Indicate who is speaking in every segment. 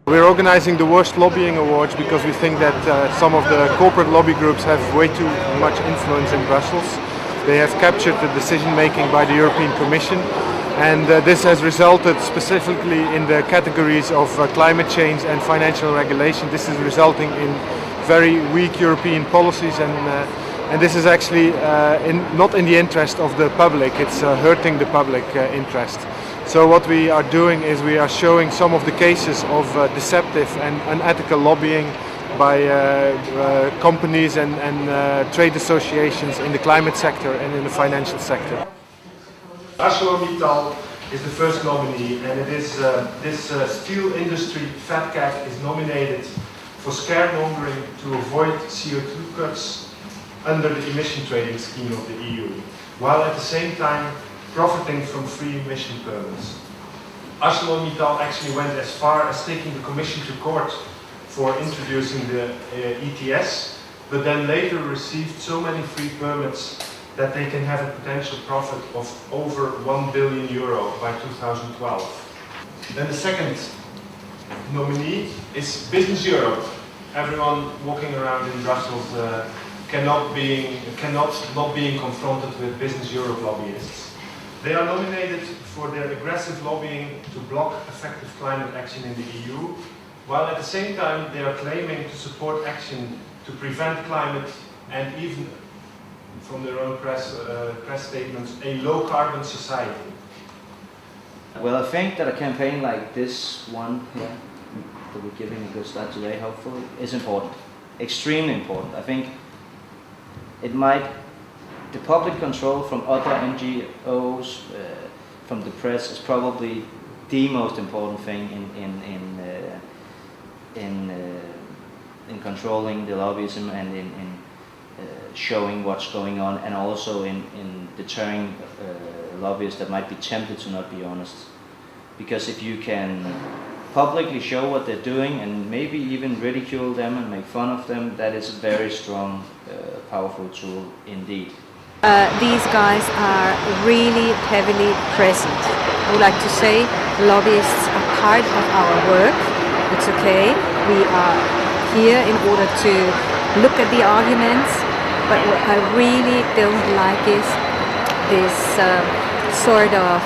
Speaker 1: We're organizing the Worst Lobbying Awards because we think that some of the corporate lobby groups have way too much influence in Brussels. They have captured the decision making by the European Commission, and this has resulted specifically in the categories of climate change and financial regulation. This is resulting in very weak European policies, and this is actually not in the interest of the public. It's hurting the public interest. So what we are doing is we are showing some of the cases of deceptive and unethical lobbying by companies and trade associations in the climate sector and in the financial sector. ArcelorMittal is the first nominee, and it is this steel industry fat cat is nominated for scaremongering to avoid CO2 cuts under the emission trading scheme of the EU, while at the same time profiting from free emission permits. ArcelorMittal actually went as far as taking the Commission to court for introducing the ETS, but then later received so many free permits that they can have a potential profit of over €1 billion by 2012. Then the second nominee is Business Europe. Everyone walking around in Brussels cannot not being confronted with Business Europe lobbyists. They are nominated for their aggressive lobbying to block effective climate action in the EU, while at the same time they are claiming to support action to prevent climate and even, from their own press statements, a low-carbon society.
Speaker 2: Well, I think that a campaign like this one here, that we're giving a good start today, hopefully, is important. Extremely important. I think it might, the public control from other NGOs, from the press, is probably the most important thing in controlling the lobbyism and in showing what's going on, and also in deterring lobbyists that might be tempted to not be honest. Because if you can publicly show what they're doing and maybe even ridicule them and make fun of them, that is a very strong, powerful tool indeed.
Speaker 3: These guys are really heavily present. I would like to say lobbyists are part of our work. It's okay. We are here in order to look at the arguments, but what I really don't like is this sort of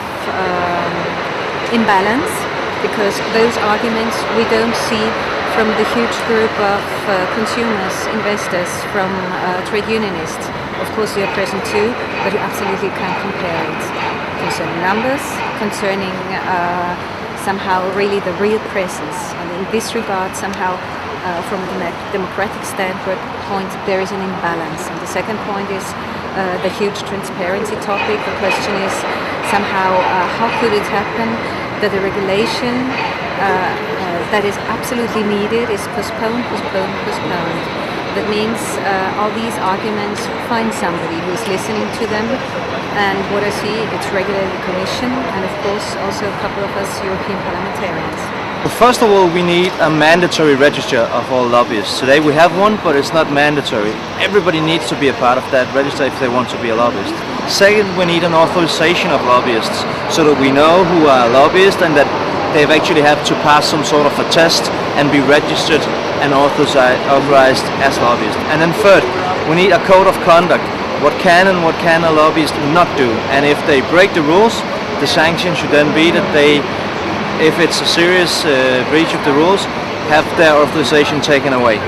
Speaker 3: imbalance, because those arguments we don't see from the huge group of consumers, investors, from trade unionists. Of course they are present too, but you absolutely can't compare it. Concerning numbers, concerning somehow really the real presence. And in this regard, somehow from a democratic standpoint, there is an imbalance. And the second point is the huge transparency topic. The question is somehow how could it happen that the regulation that is absolutely needed is postponed. That means all these arguments find somebody who is listening to them, and what I see, it's regularly the Commission and of course also a couple of us European parliamentarians.
Speaker 2: Well, first of all, we need a mandatory register of all lobbyists. Today we have one, but it's not mandatory. Everybody needs to be a part of that register if they want to be a lobbyist. Second, we need an authorization of lobbyists so that we know who are lobbyists and that they've actually have to pass some sort of a test and be registered and authorized as lobbyists. And then third, we need a code of conduct. What can a lobbyist not do? And if they break the rules, the sanction should then be that they, if it's a serious breach of the rules, have their authorization taken away.